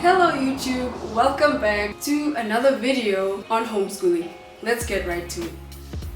Hello YouTube, welcome back to another video on homeschooling. Let's get right to it.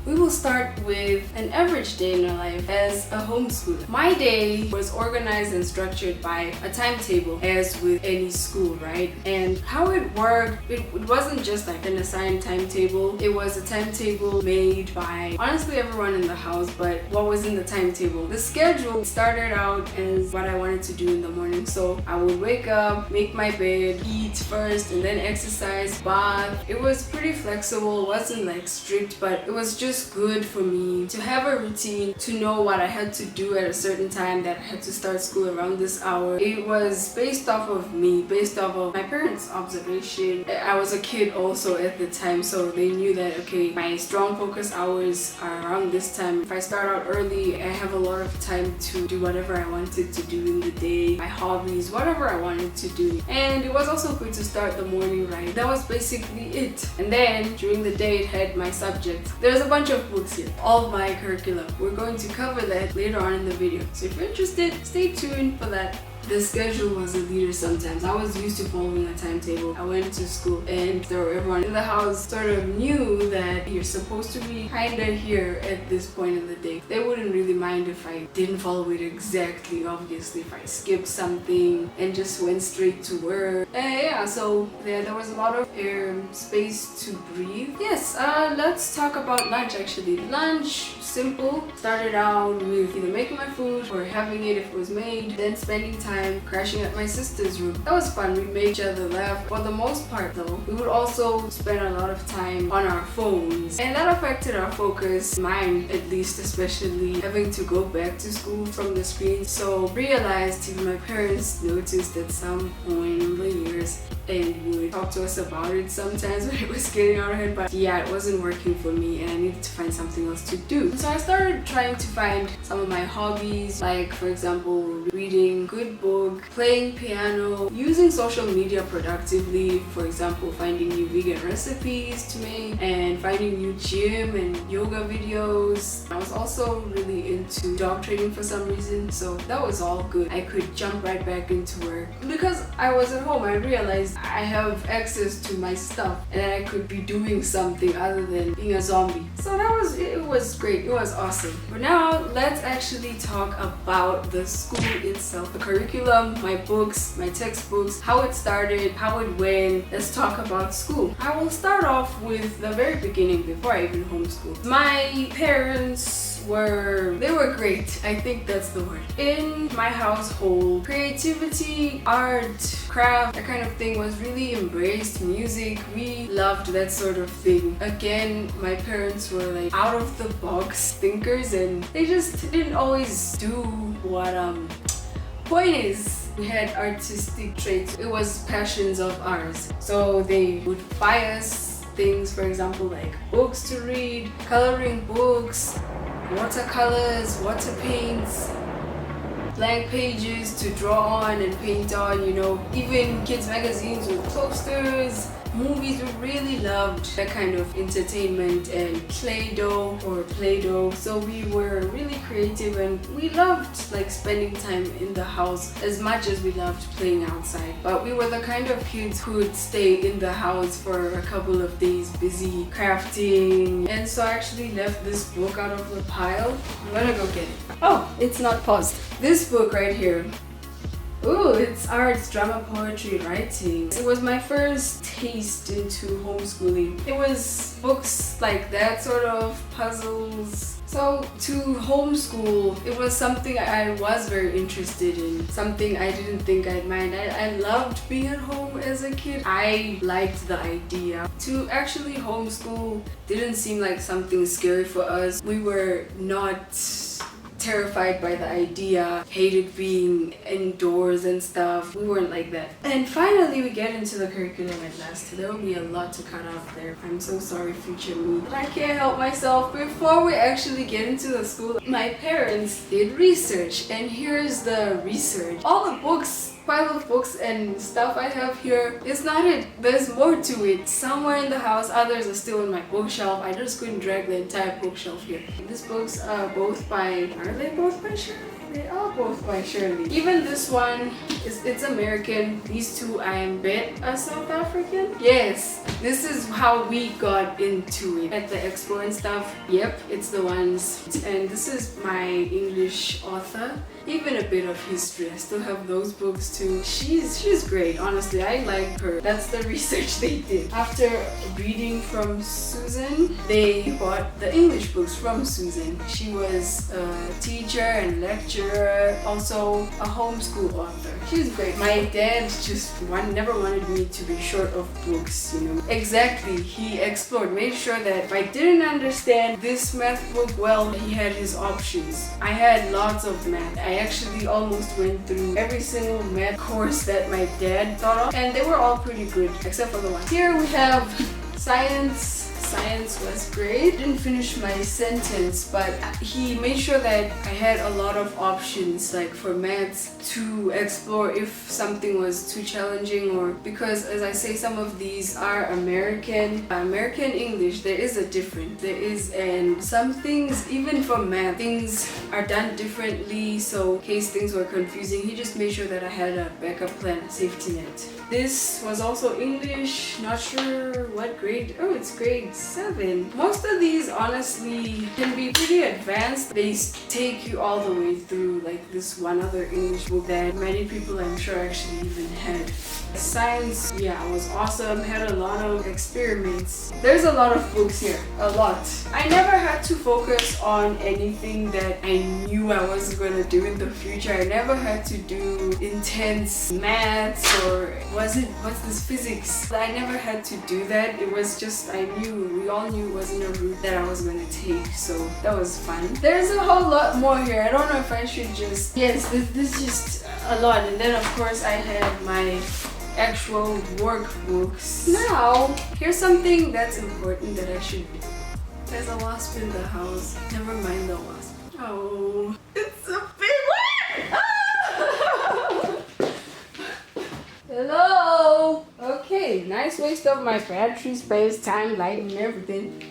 We will start with an average day in our life as a homeschooler. My day was organized and structured by a timetable, as with any school, right? And how it worked, it wasn't just like an assigned timetable. It was a timetable made by honestly everyone in the house, but what was in the timetable? The schedule started out as what I wanted to do in the morning. So I would wake up, make my bed, eat first, and then exercise, bath. It was pretty flexible, it wasn't like strict, but it was just good for me to have a routine, to know what I had to do at a certain time, that I had to start school around this hour. It was based off of me, based off of my parents' observation. I was a kid also at the time, so they knew that, okay, my strong focus hours are around this time. If I start out early, I have a lot of time to do whatever I wanted to do in the day, my hobbies, whatever I wanted to do. And it was also good to start the morning right. That was basically it. And then during the day, it had my subjects. There's a bunch of books here, all of my curriculum. We're going to cover that later on in the video. So if you're interested, stay tuned for that. The schedule was a leader sometimes. I was used to following a timetable. I went to school and so everyone in the house sort of knew that you're supposed to be kinda here at this point in the day. They wouldn't really mind if I didn't follow it exactly, obviously, if I skipped something and just went straight to work. So there was a lot of space to breathe. Yes, let's talk about lunch actually. Lunch, simple. Started out with either making my food or having it if it was made, then spending time crashing at my sister's room. That was fun. We made each other laugh. For the most part though, we would also spend a lot of time on our phones, and that affected our focus, mine at least, especially having to go back to school from the screen. So realized, even my parents noticed at some point in the years and would talk to us about it sometimes when it was getting out of hand, but yeah, it wasn't working for me and I needed to find something else to do. So I started trying to find some of my hobbies, like for example reading, good book, playing piano, using social media productively, for example finding new vegan recipes to make and finding new gym and yoga videos. I was also really into dog training for some reason, so that was all good. I could jump right back into work. Because I was at home, I realized I have access to my stuff and I could be doing something other than being a zombie. So it was great, it was awesome. But now let's actually talk about the school itself, the curriculum, my books, my textbooks, how it started, how it went. Let's talk about school. I will start off with the very beginning before I even homeschooled. My parents were great. I think that's the word. In my household, creativity, art, craft, that kind of thing was really embraced. Music, we loved that sort of thing. Again, my parents were like out of the box thinkers and they just didn't always do what point is, we had artistic traits. It was passions of ours. So they would buy us things, for example, like books to read, coloring books, watercolors, water paints, blank pages to draw on and paint on, even kids magazines with posters. Movies, we really loved that kind of entertainment, and Play-Doh. So we were really creative and we loved like spending time in the house as much as we loved playing outside. But we were the kind of kids who would stay in the house for a couple of days busy crafting. And so I actually left this book out of the pile. I'm gonna go get it. Oh, it's not paused. This book right here. Ooh, it's arts, drama, poetry, writing. It was my first taste into homeschooling. It was books like that, sort of puzzles. So to homeschool, it was something I was very interested in, something I didn't think I'd mind. I loved being at home as a kid. I liked the idea. To actually homeschool didn't seem like something scary for us. We were not terrified by the idea, hated being indoors and stuff. We weren't like that. And finally we get into the curriculum at last. There will be a lot to cut off there. I'm so sorry, future me, but I can't help myself. Before we actually get into the school, my parents did research, and here's the research. All the books, pile of books and stuff I have here is not it. There's more to it. Somewhere in the house, others are still in my bookshelf. I just couldn't drag the entire bookshelf here. These books are they both by Shirley? They are both by Shirley. Even this one It's American. These two I bet are South African. Yes, this is how we got into it at the expo and stuff. Yep, it's the ones. And this is my English author. Even a bit of history. I still have those books too. She's great, honestly. I like her. That's the research they did. After reading from Susan, they bought the English books from Susan. She was a teacher and lecturer, also a homeschool author. She's great. My dad just never wanted me to be short of books, you know. Exactly. He explored, made sure that if I didn't understand this math book well, he had his options. I had lots of math. I actually almost went through every single math course that my dad thought of, and they were all pretty good, except for the one. Here we have science. Science was great. Didn't finish my sentence, but he made sure that I had a lot of options, like for maths, to explore if something was too challenging, or because, as I say, some of these are American English. There is a difference. There is, and some things, even for math, things are done differently. So in case things were confusing, he just made sure that I had a backup plan, a safety net. This was also English. Not sure what grade. Oh, it's grade 7. Most of these honestly can be pretty advanced. They take you all the way through, like this one other English book that many people I'm sure actually even had. Science, yeah, was awesome. Had a lot of experiments. There's a lot of books here, a lot. I never had to focus on anything that I knew I was gonna do in the future. I never had to do intense maths or what's this physics. I never had to do that. It was just, we all knew it wasn't a route that I was gonna take, so that was fun. There's a whole lot more here. I don't know if I should just, yes, this is just a lot. And then of course I had my actual workbooks. Now, here's something that's important that I should do. There's a wasp in the house. Never mind the wasp. Oh, it's a big one! Ah! Hello! Okay, nice waste of my battery space, time, light, and everything.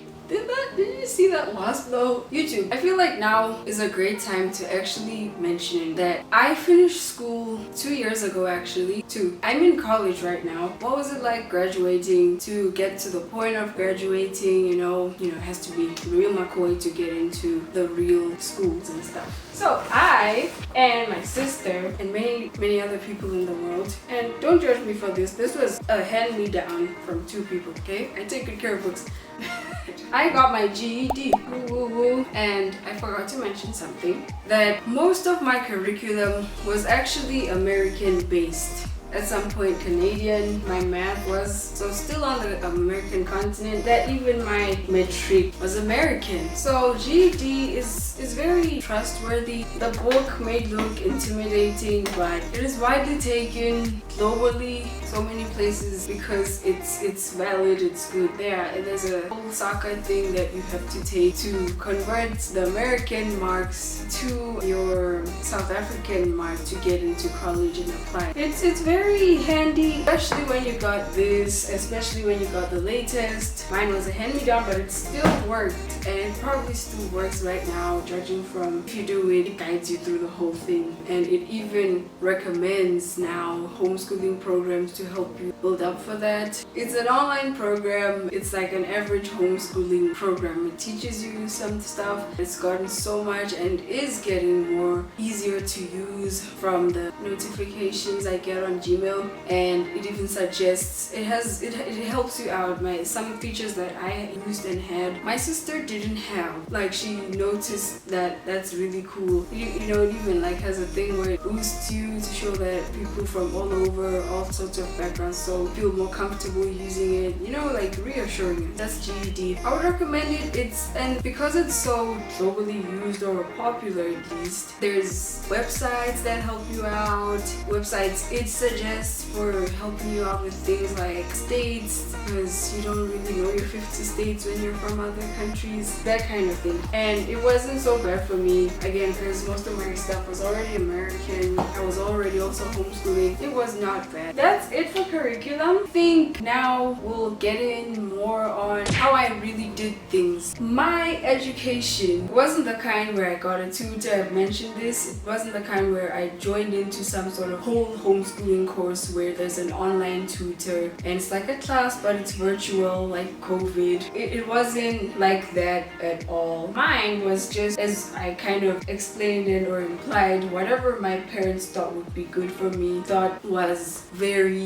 Did you see that wasp though? YouTube. I feel like now is a great time to actually mention that I finished school 2 years ago actually. I'm in college right now. What was it like graduating, to get to the point of graduating, you know, it has to be real McCoy to get into the real schools and stuff. So I and my sister and many other people in the world, and don't judge me for this was a hand-me-down from 2 people, okay? I take good care of books. I got my GED, and I forgot to mention something, that most of my curriculum was actually American based. At some point Canadian, my math was, so still on the American continent, that even my Matric was American. So GED is very trustworthy. The book may look intimidating, but it is widely taken globally, so many places, because it's valid, it's good. There's a whole soccer thing that you have to take to convert the American marks to your South African mark to get into college and apply. It's very handy, especially when you got this, especially when you got the latest. Mine was a hand-me-down, but it still worked, and it probably still works right now, judging from if you do it, it guides you through the whole thing. And it even recommends now homeschooling programs to help you build up for that. It's an online program. It's like an average homeschooling program. It teaches you some stuff. It's gotten so much and is getting more easier to use from the notifications I get on Gmail, and it even suggests, it helps you out. Some features that I used and had, my sister didn't have. Like, she noticed that that's really cool. You know, it even like has a thing where it boosts you to show that people from all over, all sorts of backgrounds, so feel more comfortable using it, you know, like reassuring you. That's GED. I would recommend it. And because it's so globally used, or popular at least, there's websites that help you out. It suggests suggest for helping you out with things like states, because you don't really know your 50 states when you're from other countries, that kind of thing. And it wasn't so bad for me, again, because most of my stuff was already American. I was already also homeschooling. It was not bad. That's it for curriculum. I think now we'll get in more on how I really did things. My education wasn't the kind where I got a tutor. I've mentioned this. It wasn't the kind where I joined into some sort of whole homeschooling course where there's an online tutor and it's like a class but it's virtual, like COVID. It wasn't like that at all. Mine was just, as I kind of explained it or implied, whatever my parents thought would be good for me, thought was very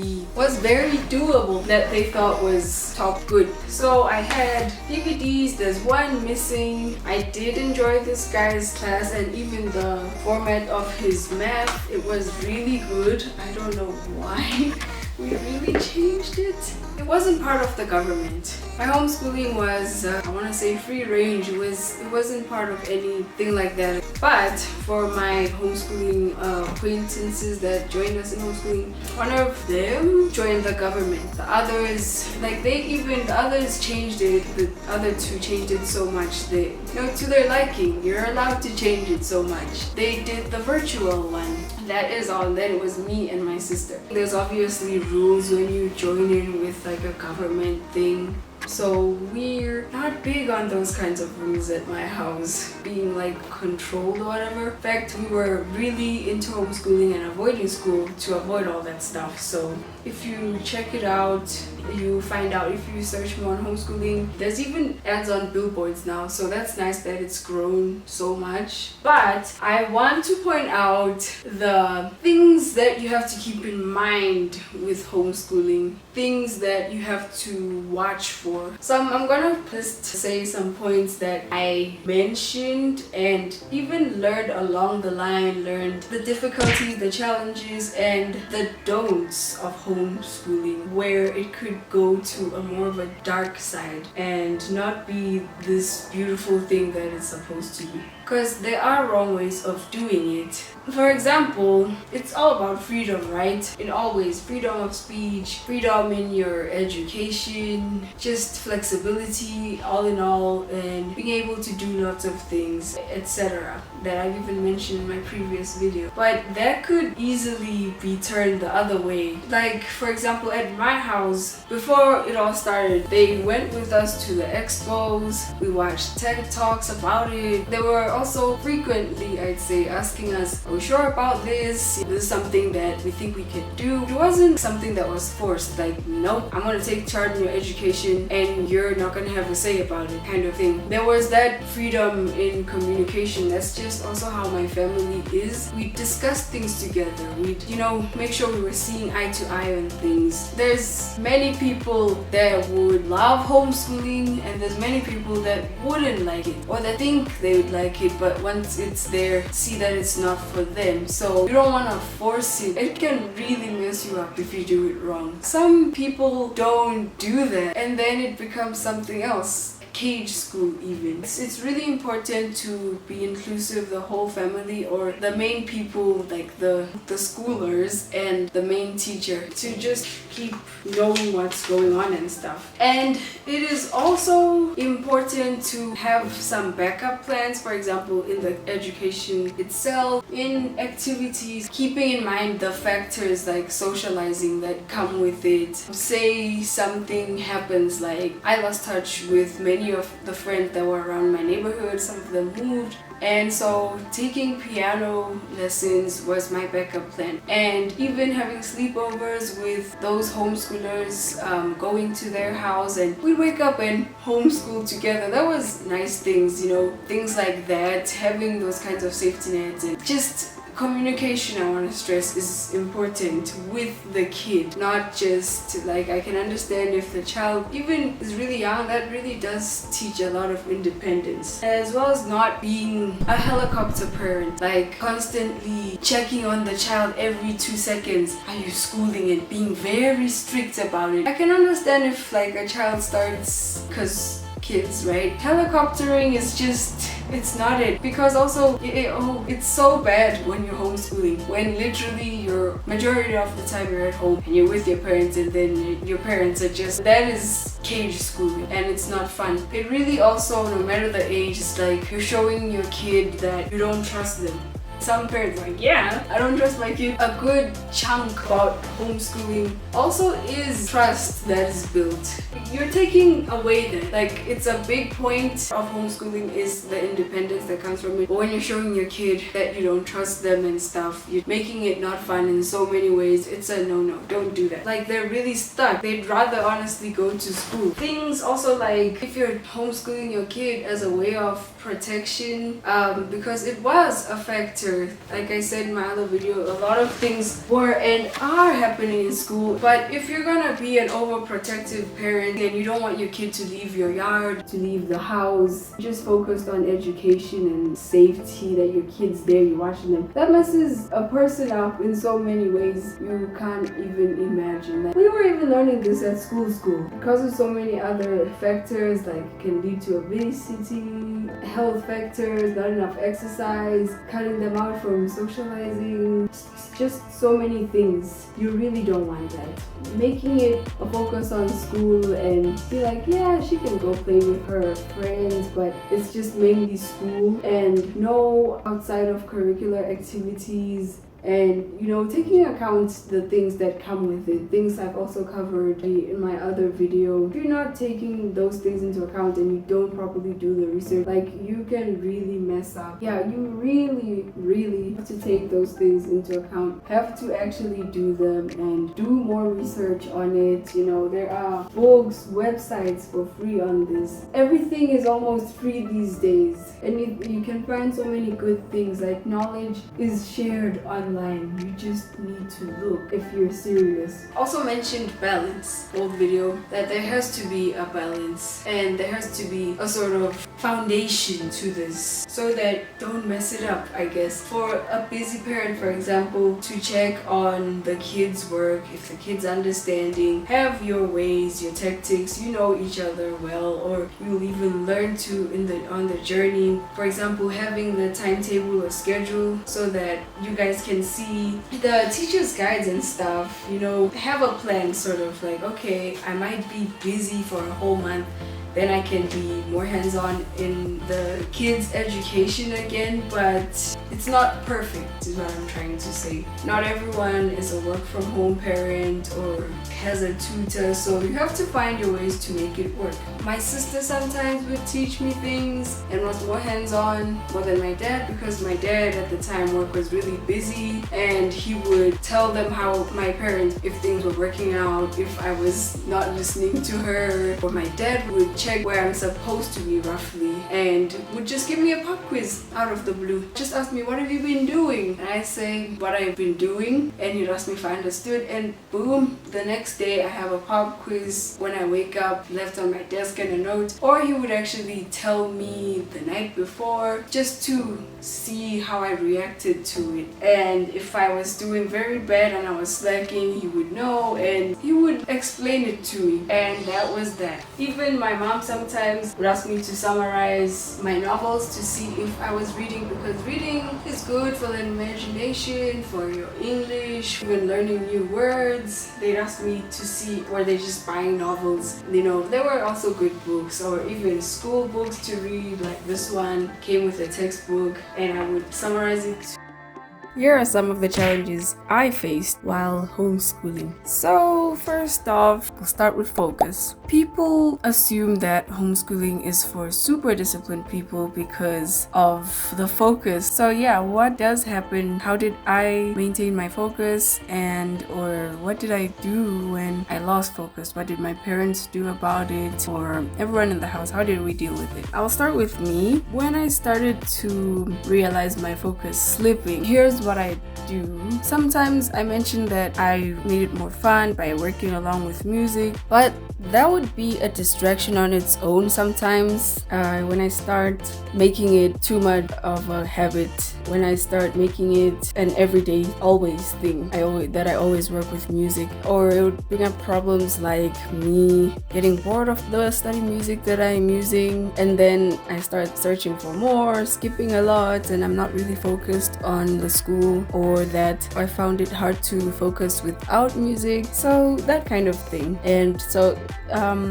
doable, that they thought was top good. So I had DVDs, there's one missing. I did enjoy this guy's class, and even the format of his math, it was really good. I don't know why we really changed it. It wasn't part of the government. My homeschooling was, I want to say, free range. It wasn't part of anything like that. But for my homeschooling acquaintances that joined us in homeschooling, one of them joined the government. The others, the others changed it. The other two changed it so much to their liking. You're allowed to change it so much. They did the virtual one. That is all. Then it was me and my sister. There's obviously rules when you join in with like a government thing. So we're not big on those kinds of rules at my house, being like controlled or whatever. In fact, we were really into homeschooling and avoiding school to avoid all that stuff. So if you check it out, you find out, if you search more on homeschooling, there's even ads on billboards now. So that's nice that it's grown so much. But I want to point out the things that you have to keep in mind with homeschooling, things that you have to watch for. So I'm gonna just say some points that I mentioned and even learned along the line, learned the difficulties, the challenges, and the don'ts of homeschooling, where it could go to a more of a dark side and not be this beautiful thing that it's supposed to be. Because there are wrong ways of doing it. For example, it's all about freedom, right? In all ways, freedom of speech, freedom in your education, just flexibility all in all, and being able to do lots of things, etc. that I've even mentioned in my previous video. But that could easily be turned the other way. Like, for example, at my house, before it all started, they went with us to the expos. We watched TED Talks about it. They were also frequently, I'd say, asking us, are we sure about this? This is something that we think we can do. It wasn't something that was forced, like, nope, I'm gonna take charge in your education and you're not gonna have a say about it, kind of thing. There was that freedom in communication. That's just also how my family is. We discussed things together. We'd, make sure we were seeing eye to eye on things. There's many people that would love homeschooling, and there's many people that wouldn't like it, or that think they would like it, but once it's there, see that it's not for them. So you don't want to force it. It can really mess you up if you do it wrong. Some people don't do that, and then it becomes something else. Cage school even. It's really important to be inclusive, the whole family, or the main people, like the schoolers and the main teacher, to just keep knowing what's going on and stuff. And it is also important to have some backup plans, for example, in the education itself, in activities, keeping in mind the factors like socializing that come with it. Say something happens, like I lost touch with many of the friends that were around my neighborhood. Some of them moved, and so taking piano lessons was my backup plan. And even having sleepovers with those homeschoolers, going to their house, and we'd wake up and homeschool together. That was nice things, things like that. Having those kinds of safety nets, and just communication, I want to stress, is important with the kid. Not just like, I can understand if the child even is really young, that really does teach a lot of independence, as well as not being a helicopter parent, like constantly checking on the child every 2 seconds. Are you schooling? And being very strict about it. I can understand if like a child starts, because kids, right? Helicoptering is just it's not it. Because also, it's so bad when you're homeschooling, when literally you're majority of the time you're at home and you're with your parents, and then your parents are just, that is cage schooling, and it's not fun. It really also, no matter the age, it's like you're showing your kid that you don't trust them. Some parents are like, yeah, I don't trust my kid. A good chunk about homeschooling also is trust that is built. You're taking away that. Like, it's a big point of homeschooling is the independence that comes from it. But when you're showing your kid that you don't trust them and stuff, you're making it not fun in so many ways. It's a no-no. Don't do that. Like, they're really stuck. They'd rather honestly go to school. Things also like, if you're homeschooling your kid as a way of protection, because it was a factor. Like I said in my other video, a lot of things were and are happening in school. But if you're gonna be an overprotective parent and you don't want your kid to leave your yard, to leave the house, just focused on education and safety, that your kid's there, you're watching them, that messes a person up in so many ways you can't even imagine. Like, we were even learning this at school because of so many other factors, like it can lead to obesity, health factors, not enough exercise, cutting them out from socializing, just so many things. You really don't want that. Making it a focus on school and be like, yeah, she can go play with her friends, but it's just mainly school and no outside of curricular activities. And, you know, taking account the things that come with it, things I've also covered in my other video. If you're not taking those things into account and you don't properly do the research, like, you can really mess up. Yeah, you really have to take those things into account. Have to actually do them and do more research on it. You know, there are books, websites for free on this. Everything is almost free these days. And you can find so many good things. Like, knowledge is shared online. You just need to look if you're serious. Also mentioned balance, old video, that there has to be a balance and there has to be a sort of foundation to this so that don't mess it up, I guess. For a busy parent, for example, to check on the kids' work, if the kid's understanding, have your ways, your tactics, you know each other well, or you'll even learn to on the journey. For example, having the timetable or schedule so that you guys can see the teacher's guides and stuff, you know, have a plan, sort of like, okay, I might be busy for a whole month, then I can be more hands-on in the kids' education again, but it's not perfect is what I'm trying to say. Not everyone is a work from home parent or has a tutor, so you have to find your ways to make it work. My sister sometimes would teach me things and was more hands-on more than my dad, because my dad at the time work was really busy and he would tell them how my parents, if things were working out, if I was not listening to her, or my dad would check where I'm supposed to be roughly and would just give me a pop quiz out of the blue. Just ask me, what have you been doing? And I say what I've been doing and he'd ask me if I understood, and boom, the next day I have a pop quiz when I wake up, left on my desk and a note. Or he would actually tell me the night before just to see how I reacted to it, and if I was doing very bad and I was slacking, he would know and he would explain it to me, and that was that. Even my mom sometimes would ask me to summarize my novels to see if I was reading, because reading is good for the imagination, for your English, even learning new words. They'd ask me to see, were they just buying novels? You know, there were also good books or even school books to read, like this one came with a textbook and I would summarize it. Here are some of the challenges I faced while homeschooling. So first off, we'll start with focus. People assume that homeschooling is for super disciplined people because of the focus. So yeah, what does happen? How did I maintain my focus? Or what did I do when I lost focus? What did my parents do about it? Or everyone in the house, how did we deal with it? I'll start with me. When I started to realize my focus slipping, here's what I do. Sometimes I mentioned that I made it more fun by working along with music, but that would be a distraction on its own sometimes. When I start making it too much of a habit, when I start making it an everyday always thing, that I always work with music, or it would bring up problems like me getting bored of the study music that I'm using, and then I start searching for more, skipping a lot, and I'm not really focused on the school, or that I found it hard to focus without music. So that kind of thing. And so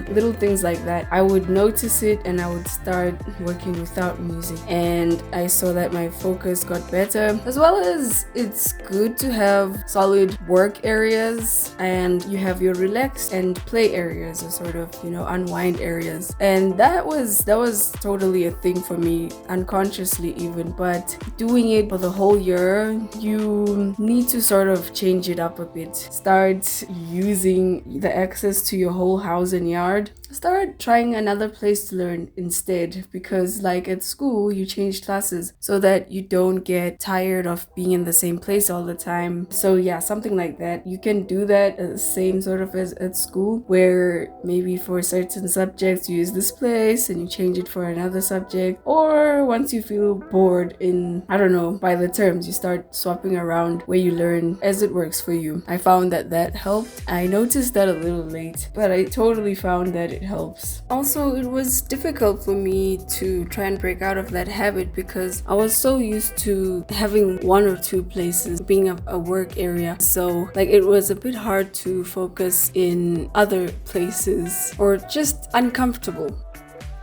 little things like that, I would notice it and I would start working without music, and I saw that my focus got better, as well as it's good to have solid work areas and you have your relax and play areas, or sort of, unwind areas. And that was totally a thing for me, unconsciously even, but doing it for the whole year, you need to sort of change it up a bit. Start using the access to your whole house and yard. Start trying another place to learn instead, because like at school you change classes so that you don't get tired of being in the same place all the time. So yeah, something like that. You can do that the same sort of as at school, where maybe for certain subjects you use this place and you change it for another subject, or once you feel bored by the terms, you start swapping around where you learn as it works for you. I found that helped. I noticed that a little late, but I totally found that it helps. Also, it was difficult for me to try and break out of that habit, because I was so used to having one or two places being a work area. So it was a bit hard to focus in other places, or just uncomfortable.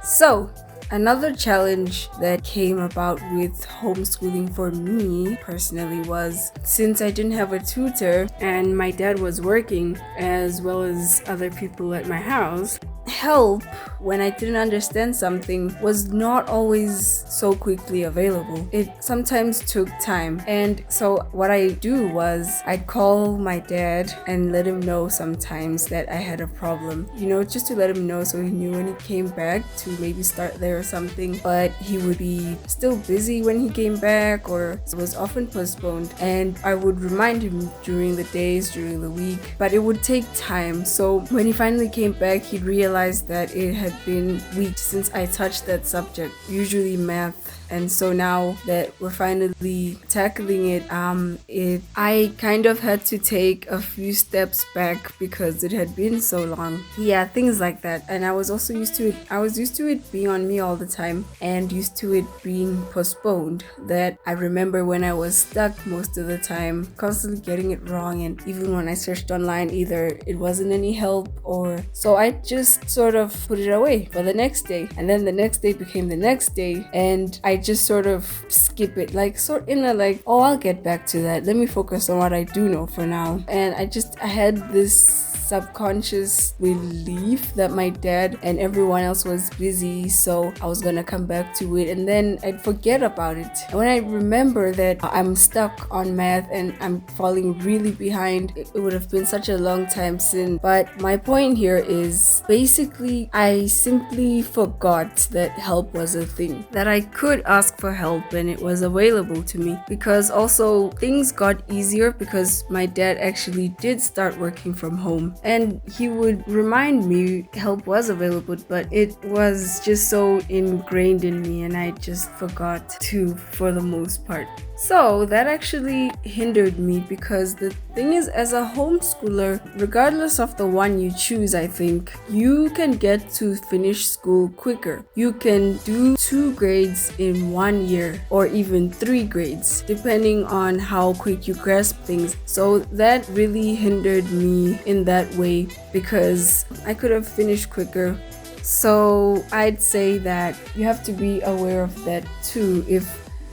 So another challenge that came about with homeschooling for me personally was, since I didn't have a tutor and my dad was working as well as other people at my house, help when I didn't understand something was not always so quickly available. It sometimes took time. And so what I do was I'd call my dad and let him know sometimes that I had a problem, just to let him know, so he knew when he came back to maybe start there or something. But he would be still busy when he came back, or it was often postponed, and I would remind him during the days, during the week, but it would take time. So when he finally came back, he'd realize that it had been weeks since I touched that subject, usually math. And so now that we're finally tackling it, I kind of had to take a few steps back because it had been so long. Yeah, things like that. And I was also used to it. I was used to it being on me all the time, and used to it being postponed. That I remember when I was stuck most of the time, constantly getting it wrong. And even when I searched online, either it wasn't any help, or so I just sort of put it away for the next day. And then the next day became the next day, and I just sort of skip it, I'll get back to that, let me focus on what I do know for now. And I had this subconscious belief that my dad and everyone else was busy, so I was gonna come back to it, and then I'd forget about it. And when I remember that I'm stuck on math and I'm falling really behind, it would have been such a long time since. But my point here is basically I simply forgot that help was a thing, that I could ask for help and it was available to me. Because also things got easier because my dad actually did start working from home, and he would remind me help was available, but it was just so ingrained in me and I just forgot to, for the most part. So that actually hindered me, because the thing is, as a homeschooler, regardless of the one you choose, I think you can get to finish school quicker. You can do 2 grades in 1 year, or even 3 grades, depending on how quick you grasp things. So that really hindered me in that way, because I could have finished quicker. So I'd say that you have to be aware of that too,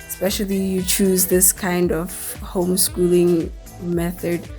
especially you choose this kind of homeschooling method.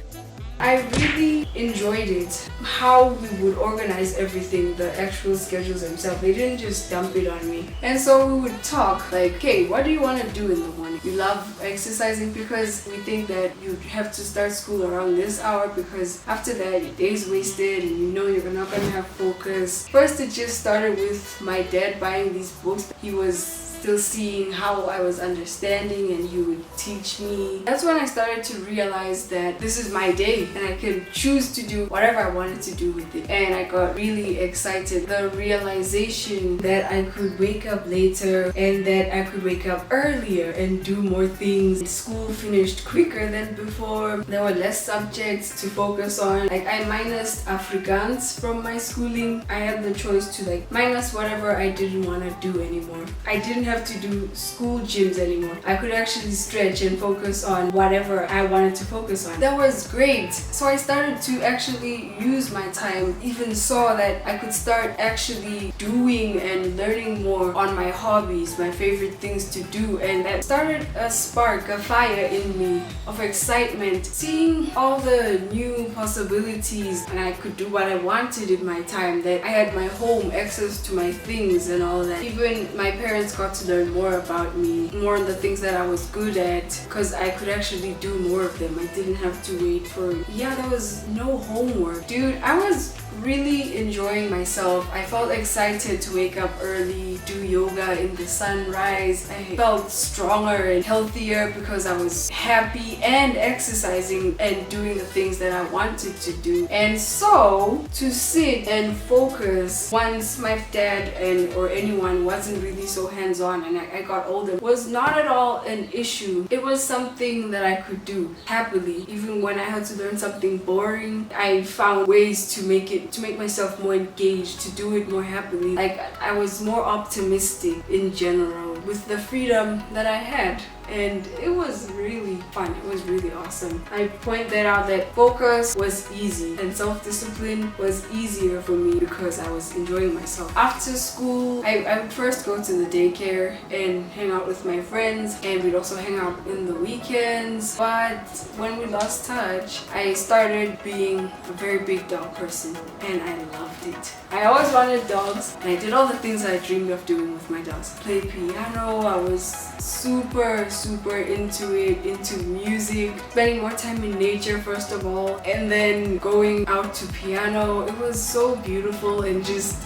I really enjoyed it, how we would organize everything, the actual schedules themselves. They didn't just dump it on me. And so we would talk like, okay, what do you want to do in the morning? You love exercising because we think that you have to start school around this hour, because after that your day's wasted and you're not going to have focus. First, it just started with my dad buying these books. He was still seeing how I was understanding and he would teach me. That's when I started to realize that this is my day and I could choose to do whatever I wanted to do with it. And I got really excited. The realization that I could wake up later and that I could wake up earlier and do more things. School finished quicker than before. There were less subjects to focus on. Like, I minused Afrikaans from my schooling. I had the choice to like minus whatever I didn't want to do anymore. I didn't have to do school gyms anymore. I could actually stretch and focus on whatever I wanted to focus on. That was great. So I started to actually use my time, even saw that I could start actually doing and learning more on my hobbies, my favorite things to do, and that started a spark, a fire in me of excitement, seeing all the new possibilities and I could do what I wanted in my time, that I had my home, access to my things and all that. Even my parents got to learn more about me, more on the things that I was good at, because I could actually do more of them. I didn't have to wait for, there was no homework. Dude, I was really enjoying myself. I felt excited to wake up early, do yoga in the sunrise. I felt stronger and healthier because I was happy and exercising and doing the things that I wanted to do. And so to sit and focus once my dad or anyone wasn't really so hands-on and I got older was not at all an issue. It was something that I could do happily. Even when I had to learn something boring, I found ways to make myself more engaged, to do it more happily. Like, I was more optimistic in general with the freedom that I had. And it was really fun. It was really awesome. I point that out, that focus was easy and self-discipline was easier for me because I was enjoying myself. After school, I would first go to the daycare and hang out with my friends, and we'd also hang out in the weekends. But when we lost touch, I started being a very big dog person and I loved it. I always wanted dogs and I did all the things I dreamed of doing with my dogs. Play piano, I was super into it, into music, spending more time in nature first of all, and then going out to piano. It was so beautiful and just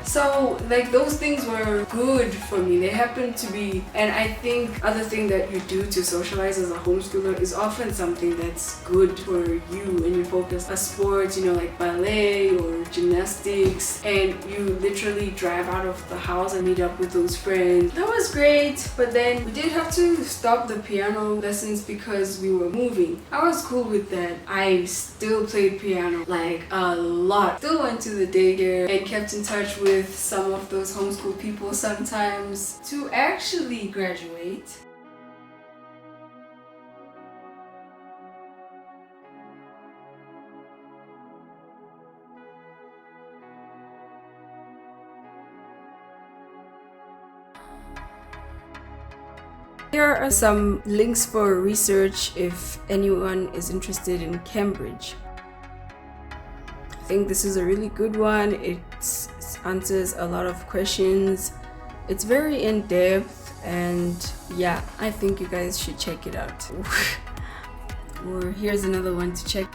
so like those things were good for me. They happened to be, and I think other thing that you do to socialize as a homeschooler is often something that's good for you and you focus a sport, like ballet or gymnastics, and you literally drive out of the house and meet up with those friends. That was great, but then we did have to stop the piano lessons because we were moving. I was cool with that. I still played piano like a lot. Still went to the daycare and kept in touch with some of those homeschool people sometimes. To actually graduate, here are some links for research if anyone is interested in Cambridge. I think this is a really good one. It answers a lot of questions. It's very in-depth, and yeah, I think you guys should check it out. Or here's another one to check.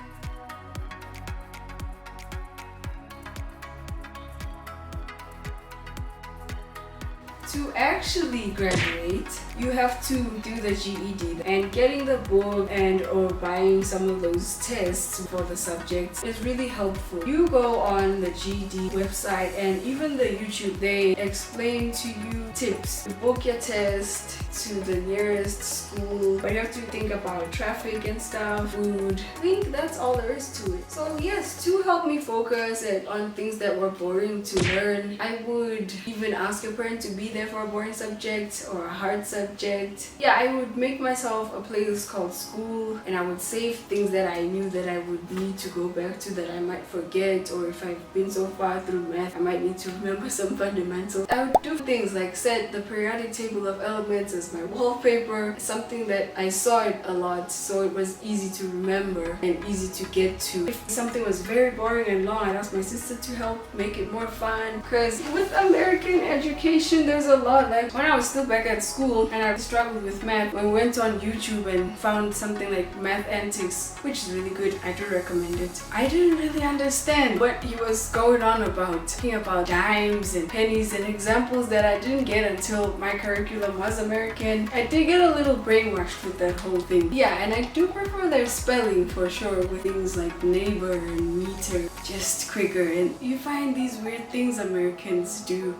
To actually graduate, you have to do the GED, and getting the book and or buying some of those tests for the subjects is really helpful. You go on the GED website and even the YouTube, they explain to you tips. You book your test to the nearest school, but you have to think about traffic and stuff, food. I think that's all there is to it. So yes, to help me focus on things that were boring to learn, I would even ask a parent to be there for a boring subject or a hard subject. Yeah, I would make myself a playlist called School, and I would save things that I knew that I would need to go back to, that I might forget, or if I've been so far through math, I might need to remember some fundamentals. I would do things like set the periodic table of elements as my wallpaper, something that I saw it a lot, so it was easy to remember and easy to get to. If something was very boring and long, I'd ask my sister to help make it more fun, because with American education, there's a a lot. Like when I was still back at school and I struggled with math, when we went on YouTube and found something like Math Antics, which is really good, I do recommend it. I didn't really understand what he was going on about, talking about dimes and pennies and examples that I didn't get until my curriculum was American. I did get a little brainwashed with that whole thing. Yeah, and I do prefer their spelling for sure, with things like neighbor and meter, just quicker. And you find these weird things Americans do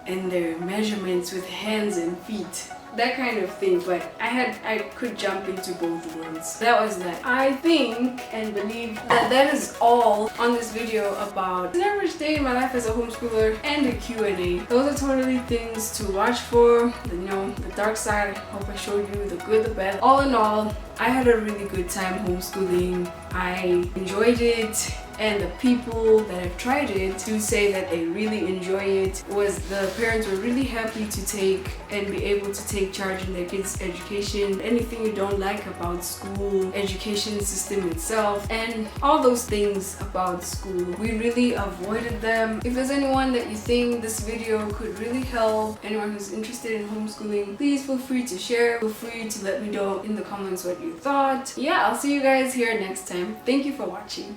and their measurements with hands and feet, that kind of thing. But I could jump into both worlds. That was that. I think and believe that that is all on this video about an average day in my life as a homeschooler and a Q&A. Those are totally things to watch for. You know, the dark side. I hope I showed you the good, the bad. All in all, I had a really good time homeschooling. I enjoyed it, and the people that have tried it do say that they really enjoy it. The parents were really happy to take and be able to take charge in their kids' education. Anything you don't like about school, education system itself, and all those things about school, we really avoided them. If there's anyone that you think this video could really help, anyone who's interested in homeschooling, please feel free to share. Feel free to let me know in the comments what you thought. Yeah, I'll see you guys here next time. Thank you for watching.